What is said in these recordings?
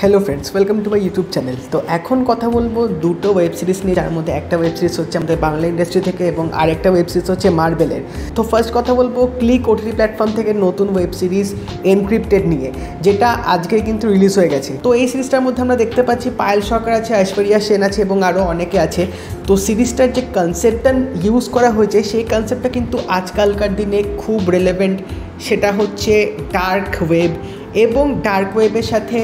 Hello friends, welcome to my YouTube channel. तो এখন কথা বলবো দুটো ওয়েব সিরিজ নিয়ে, যার মধ্যে একটা ওয়েব সিরিজ হচ্ছে আমাদের বাংলা ইন্ডাস্ট্রি থেকে এবং আরেকটা ওয়েব সিরিজ হচ্ছে মার্বেলের। তো ফার্স্ট কথা বলবো ক্লিক ওটিটি প্ল্যাটফর্ম থেকে নতুন ওয়েব সিরিজ এনক্রিপ্টেড নিয়ে, যেটা আজকে কিন্তু রিলিজ হয়ে গেছে। তো এই সিরিজটার মধ্যে আমরা দেখতে পাচ্ছি পায়েল সরকার আছে, ঐশ্বরিয়া সেন আছে এবং আরও অনেকে আছে। তো সিরিজটার যে কনসেপ্টটা ইউজ করা হয়েছে সেই কনসেপ্টটা কিন্তু আজকালকার দিনে খুব রেলেভেন্ট। সেটা হচ্ছে ডার্ক ওয়েব এবং ডার্ক ওয়েবের সাথে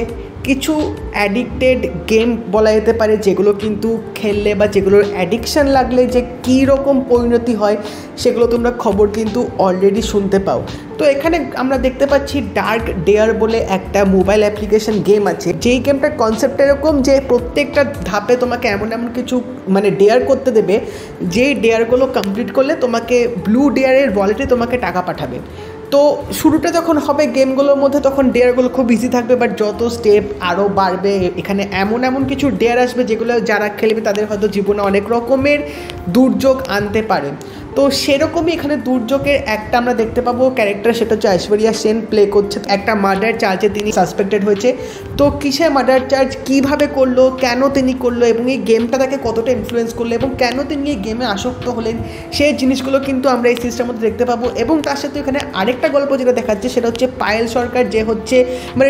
কিছু অ্যাডিক্টেড গেম বলা যেতে পারে, যেগুলো কিন্তু খেললে বা যেগুলোর অ্যাডিকশান লাগলে যে কী রকম পরিণতি হয় সেগুলো তোমরা খবর কিন্তু অলরেডি শুনতে পাও। তো এখানে আমরা দেখতে পাচ্ছি ডার্ক ডেয়ার বলে একটা মোবাইল অ্যাপ্লিকেশন গেম আছে, যেই গেমটার কনসেপ্ট এরকম যে প্রত্যেকটা ধাপে তোমাকে এমন কিছু ডেয়ার করতে দেবে, যেই ডেয়ারগুলো কমপ্লিট করলে তোমাকে ব্লু ডেয়ারের ওয়ালেটে তোমাকে টাকা পাঠাবে। তো শুরুটা যখন হবে গেমগুলোর মধ্যে তখন ডেয়ারগুলো খুব ইজি থাকবে, বাট যত স্টেপ আরও বাড়বে এখানে এমন কিছু ডেয়ার আসবে যেগুলো যারা খেলবে তাদের হয়তো জীবনে অনেক রকমের দুর্যোগ আনতে পারে। তো সেরকমই এখানে দুর্যোগের একটা আমরা দেখতে পাবো ক্যারেক্টার, সেটা হচ্ছে ঐশ্বরিয়া সেন প্লে করছে। একটা মার্ডার চার্জে তিনি সাসপেক্টেড হয়েছে। তো কিসের মার্ডার চার্জ, কীভাবে করলো, কেন তিনি করলো এবং এই গেমটা তাকে কতটা ইনফ্লুয়েন্স করলো এবং কেন তিনি এই গেমে আসক্ত হলেন, সেই জিনিসগুলো কিন্তু আমরা এই সিরিজটার মধ্যে দেখতে পাবো। এবং তার সাথে এখানে আরেকটা গল্প যেটা দেখাচ্ছে সেটা হচ্ছে পায়েল সরকার, যে হচ্ছে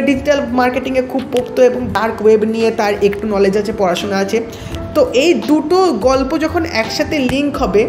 ডিজিটাল মার্কেটিংয়ে খুব পোক্ত এবং ডার্ক ওয়েব নিয়ে তার একটু নলেজ আছে, পড়াশোনা আছে। তো এই দুটো গল্প যখন একসাথে লিঙ্ক হবে,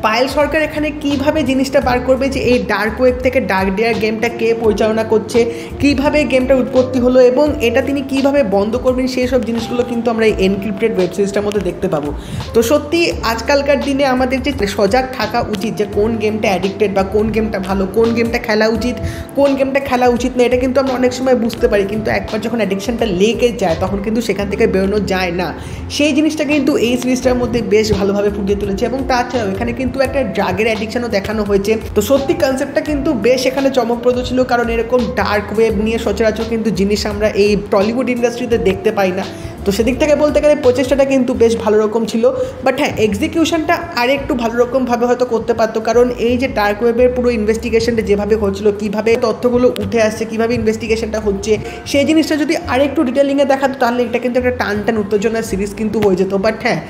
পায়েল সরকার এখানে কীভাবে জিনিসটা বার করবে যে এই ডার্ক ওয়েব থেকে ডার্ক ডেয়ার গেমটা কে পরিচালনা করছে, কীভাবে গেমটার উৎপত্তি হলো এবং এটা তিনি কীভাবে বন্ধ করবেন, সেই সব জিনিসগুলো কিন্তু আমরা এই এনক্রিপ্টেড ওয়েব সিরিজটার মধ্যে দেখতে পাবো। তো সত্যি আজকালকার দিনে আমাদের যে সজাগ থাকা উচিত যে কোন গেমটা অ্যাডিক্টেড বা কোন গেমটা ভালো, কোন গেমটা খেলা উচিত, কোন গেমটা খেলা উচিত না, এটা কিন্তু আমরা অনেক সময় বুঝতে পারি, কিন্তু একবার যখন অ্যাডিকশানটা লেগে যায় তখন কিন্তু সেখান থেকে বেরোনো যায় না। সেই জিনিসটা কিন্তু এই সিরিজটার মধ্যে বেশ ভালোভাবে ফুটিয়ে তুলেছে। এবং তাছাড়াও এখানে কিন্তু একটা ড্রাগের অ্যাডিকশনও দেখানো হয়েছে। তো সত্যি কনসেপ্টটা কিন্তু বেশ এখানে চমকপ্রদ ছিল, কারণ এরকম ডার্ক ওয়েব নিয়ে সচরাচর কিন্তু জিনিস আমরা এই টলিউড ইন্ডাস্ট্রিতে দেখতে পাই না। তো সেদিক থেকে বলতে গেলে প্রচেষ্টাটা কিন্তু বেশ ভালো রকম ছিল, বাট হ্যাঁ এক্সিকিউশনটা আরেকটু ভালো রকমভাবে হয়তো করতে পারতো, কারণ এই যে ডার্ক ওয়েবের পুরো ইনভেস্টিগেশনটা যেভাবে হচ্ছিল, কীভাবে তথ্যগুলো উঠে আসছে, কীভাবে ইনভেস্টিগেশনটা হচ্ছে, সেই জিনিসটা যদি আরেকটু ডিটেলিংয়ে দেখাতো তাহলে এটা কিন্তু একটা টান উত্তেজনার সিরিজ কিন্তু হয়ে যেত। বাট হ্যাঁ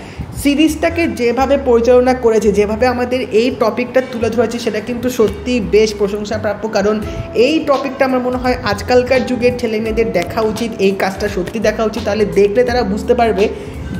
সিরিজটাকে যেভাবে পরিচালনা করেছে, যেভাবে আমাদের এই টপিকটা তুলে ধরেছে, সেটা কিন্তু সত্যি বেশ প্রশংসাপ্রাপ্য। কারণ এই টপিকটা আমার মনে হয় আজকালকার যুগের ছেলেমেয়েদের দেখা উচিত, এই কাজটা সত্যি দেখা উচিত। তাহলে দেখলে তারা বুঝতে পারবে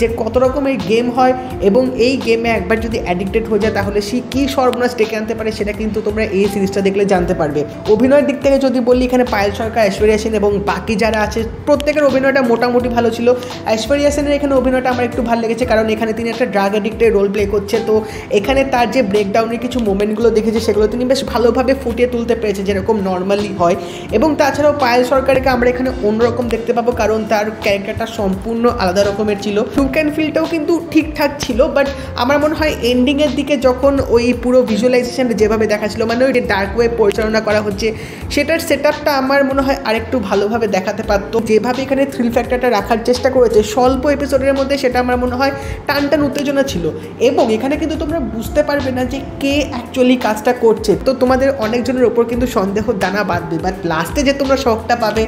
যে কত রকমের গেম হয় এবং এই গেমে একবার যদি অ্যাডিক্টেড হয়ে যায় তাহলে সে কী সর্বনাশ ডেকে আনতে পারে, সেটা কিন্তু তোমরা এই সিরিজটা দেখলে জানতে পারবে। অভিনয়ের দিক থেকে যদি বলি, এখানে পায়েল সরকার, ঐশ্বরিয়া সেন এবং বাকি যারা আছে প্রত্যেকের অভিনয়টা মোটামুটি ভালো ছিল। ঐশ্বরিয়া সেনের এখানে অভিনয়টা আমার একটু ভালো লেগেছে, কারণ এখানে তিনি একটা ড্রাগ অ্যাডিক্টের রোল প্লে করছে। তো এখানে তার যে ব্রেকডাউনের কিছু মোমেন্টগুলো দেখেছে সেগুলো তিনি বেশ ভালোভাবে ফুটিয়ে তুলতে পেরেছে, যেরকম নর্মালি হয়। এবং তাছাড়াও পায়েল সরকারকে আমরা এখানে অন্যরকম দেখতে পাবো, কারণ তার ক্যারেক্টারটা সম্পূর্ণ আলাদা রকমের ছিল। লুক অ্যান্ড ফিলটাও কিন্তু ঠিকঠাক ছিল, বাট আমার মনে হয় এন্ডিংয়ের দিকে যখন ওই পুরো ভিজুয়ালাইজেশনটা যেভাবে দেখাচ্ছিল, ওই ডার্ক ওয়েব পরিচালনা করা হচ্ছে, সেটার সেটআপটা আমার মনে হয় আরেকটু ভালোভাবে দেখাতে পারতো। যেভাবে এখানে থ্রিল ফ্যাক্টরটা রাখার চেষ্টা করেছে স্বল্প এপিসোডের মধ্যে, সেটা আমার মনে হয় টান উত্তেজনা ছিল। এবং এখানে কিন্তু তোমরা বুঝতে পারবে না যে কে অ্যাকচুয়ালি কাজটা করছে। তো তোমাদের অনেকজনের ওপর কিন্তু সন্দেহ দানা বাঁধবে, বাট লাস্টে যে তোমরা শখটা পাবে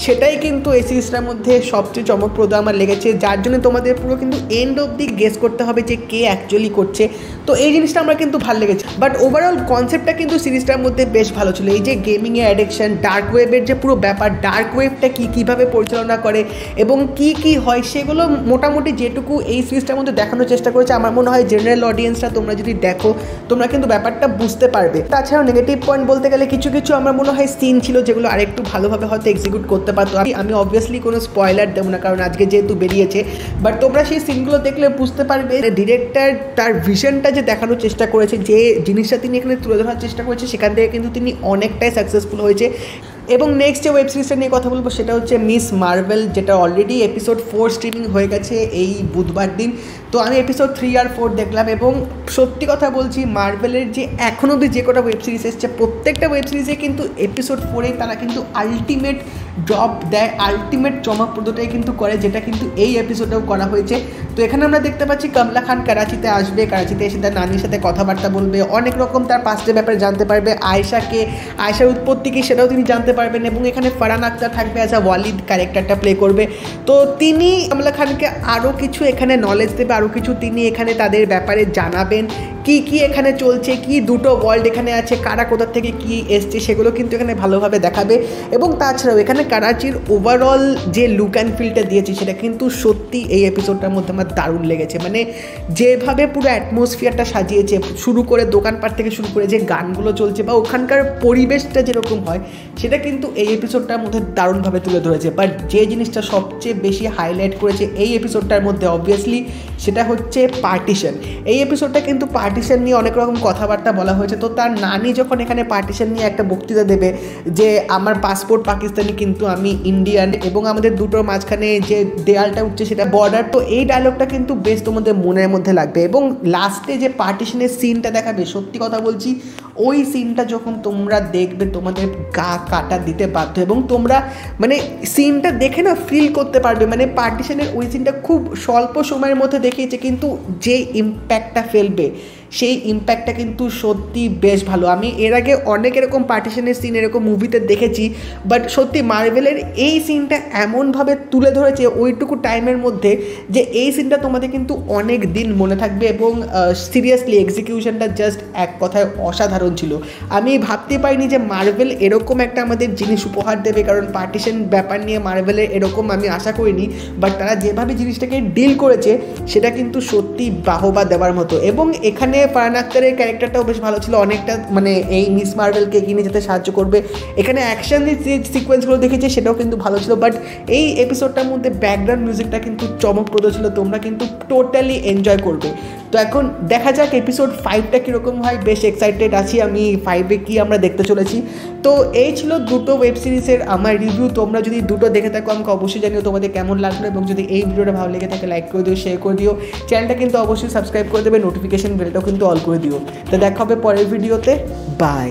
সেটাই কিন্তু এই সিরিজটার মধ্যে সবচেয়ে চমকপ্রদ আমার লেগেছে, যার জন্য তোমাদের পুরো কিন্তু এন্ড অবধি গেস করতে হবে যে কে অ্যাকচুয়ালি করছে। তো এই জিনিসটা আমার কিন্তু ভালো লেগেছে, বাট ওভারঅল কনসেপ্টটা কিন্তু সিরিজটার মধ্যে বেশ ভালো ছিল। এই যে গেমিংয়ে অ্যাডিকশন, ডার্ক ওয়েবের যে পুরো ব্যাপার, ডার্ক ওয়েবটা কীভাবে পরিচালনা করে এবং কি হয়, সেগুলো মোটামুটি যেটুকু এই সিরিজটার মধ্যে দেখানোর চেষ্টা করেছে, আমার মনে হয় জেনারেল অডিয়েন্সরা তোমরা যদি দেখো তোমরা কিন্তু ব্যাপারটা বুঝতে পারবে। তাছাড়াও নেগেটিভ পয়েন্ট বলতে গেলে কিছু আমার মনে হয় সিন ছিল যেগুলো আরেকটু ভালোভাবে হয়তো এক্সিকিউট করতে পারতো। আমি অবভিয়াসলি কোনো স্পয়লার দেবো না, কারণ আজকে যেহেতু বেরিয়েছে, বাট তোমরা সেই সিনগুলো দেখলে বুঝতে পারবে ডিরেক্টর তার ভিশনটা যে দেখানোর চেষ্টা করেছে, যে জিনিসটা তিনি এখানে তুলে ধরার চেষ্টা করেছে, সেখান থেকে কিন্তু তিনি অনেকটাই সাকসেসফুল হয়েছে। এবং নেক্সট যে ওয়েব সিরিজটা নিয়ে কথা বলবো সেটা হচ্ছে মিস মার্ভেল, যেটা অলরেডি এপিসোড 4 স্ট্রিমিং হয়ে গেছে এই বুধবার দিন। তো আমি এপিসোড 3 আর 4 দেখলাম এবং সত্যি কথা বলছি মার্ভেলের যে এখন অবধি যে কটা ওয়েব সিরিজ এসছে প্রত্যেকটা ওয়েব সিরিজে কিন্তু এপিসোড 4-এ তারা কিন্তু আলটিমেট ড্রপ দেয়, আলটিমেট চমকপ্রদটাই কিন্তু করে, যেটা কিন্তু এই এপিসোডেও করা হয়েছে। তো এখানে আমরা দেখতে পাচ্ছি কমলা খান করাচিতে আসবে, করাচিতে এসে তার নানির সাথে কথাবার্তা বলবে, অনেক রকম তার পাস্টের ব্যাপারে জানতে পারবে, আয়েশার উৎপত্তি কী সেটাও তিনি জানতে পারবেন এবং এখানে ফারহান আখতার থাকবে অ্যাজ আ ওয়ালিদ ক্যারেক্টারটা প্লে করবে। তো তিনি কমলা খানকে আরও কিছু এখানে নলেজ দেবে, আরও কিছু তিনি এখানে তাদের ব্যাপারে জানাবেন, কি এখানে চলছে, কি দুটো ওয়ার্ল্ড এখানে আছে, কারা কোথা থেকে কি এসছে সেগুলো কিন্তু এখানে ভালোভাবে দেখাবে। এবং তাছাড়াও এখানে করাচির ওভারঅল যে লুক অ্যান্ড ফিলটা দিয়েছে সেটা কিন্তু সত্যি এই এপিসোডটার মধ্যে আমার দারুণ লেগেছে। মানে যেভাবে পুরো অ্যাটমসফিয়ারটা সাজিয়েছে, শুরু করে দোকানপাট থেকে শুরু করে যে গানগুলো চলছে বা ওখানকার পরিবেশটা যেরকম হয় সেটা কিন্তু এই এপিসোডটার মধ্যে দারুণভাবে তুলে ধরেছে। বাট যে জিনিসটা সবচেয়ে বেশি হাইলাইট করেছে এই এপিসোডটার মধ্যে অবভিয়াসলি সেটা হচ্ছে পার্টিশন। এই এপিসোডটা কিন্তু পার্টিশন নিয়ে অনেক রকম কথাবার্তা বলা হয়েছে। তো তার নানি যখন এখানে পার্টিশন নিয়ে একটা বক্তৃতা দেবে যে আমার পাসপোর্ট পাকিস্তানি কিন্তু আমি ইন্ডিয়ান এবং আমাদের দুটোর মাঝখানে যে দেয়ালটা উঠছে সেটা বর্ডার, তো এই ডায়লগটা কিন্তু বেশ তোমাদের মনের মধ্যে লাগবে। এবং লাস্টে যে পার্টিশনের সিনটা দেখাবে সত্যি কথা বলছি ওই সিনটা যখন তোমরা দেখবে তোমাদের গা কাটা দিতে বাধ্য এবং তোমরা মানে সিনটা দেখে না ফিল করতে পারবে। মানে পার্টিশনের ওই সিনটা খুব স্বল্প সময়ের মধ্যে দেখিয়েছে কিন্তু যে ইম্প্যাক্টটা ফেলবে সেই ইম্প্যাক্টটা কিন্তু সত্যি বেশ ভালো। আমি এর আগে অনেক এরকম পার্টিশনের সিন এরকম মুভিতে দেখেছি, বাট সত্যি মার্ভেলের এই সিনটা এমনভাবে তুলে ধরেছে ওইটুকু টাইমের মধ্যে যে এই সিনটা তোমাদের কিন্তু অনেক দিন মনে থাকবে। এবং সিরিয়াসলি এক্সিকিউশনটা জাস্ট এক কথায় অসাধারণ ছিল। আমি ভাবতে পারিনি যে মার্ভেল এরকম একটা আমাদের জিনিস উপহার দেবে, কারণ পার্টিশন ব্যাপার নিয়ে মার্ভেলের এরকম আমি আশা করিনি। বাট তারা যেভাবে জিনিসটাকে ডিল করেছে সেটা কিন্তু সত্যি বাহবা দেওয়ার মতো। এবং এখানে ফারহান আখতারের ক্যারেক্টারটাও বেশ ভালো ছিল, অনেকটা মানে এই মিস মার্ভেলকে এগিয়ে নিয়ে যেতে সাহায্য করবে। এখানে অ্যাকশন যে সিকোয়েন্সগুলো দেখেছি সেটাও কিন্তু ভালো ছিল। বাট এই এপিসোডটার মধ্যে ব্যাকগ্রাউন্ড মিউজিকটা কিন্তু চমকপ্রদ ছিল, তোমরা কিন্তু টোটালি এনজয় করবে। তো এখন দেখা যাক এপিসোড 5টা কীরকম হয়, বেশ এক্সাইটেড আছি আমি 5-এ কী আমরা দেখতে চলেছি। তো এই ছিল দুটো ওয়েব সিরিজের আমার রিভিউ। তোমরা যদি দুটো দেখে থাকো আমাকে অবশ্যই জানিও তোমাদের কেমন লাগলো, এবং যদি এই ভিডিওটা ভালো লেগে থাকে লাইক করে দিও, শেয়ার করে দিও, চ্যানেলটা কিন্তু অবশ্যই সাবস্ক্রাইব করে দেবে, নোটিফিকেশন বেলটাও কিন্তু অল করে দিও। তো দেখা হবে পরের ভিডিওতে, বাই।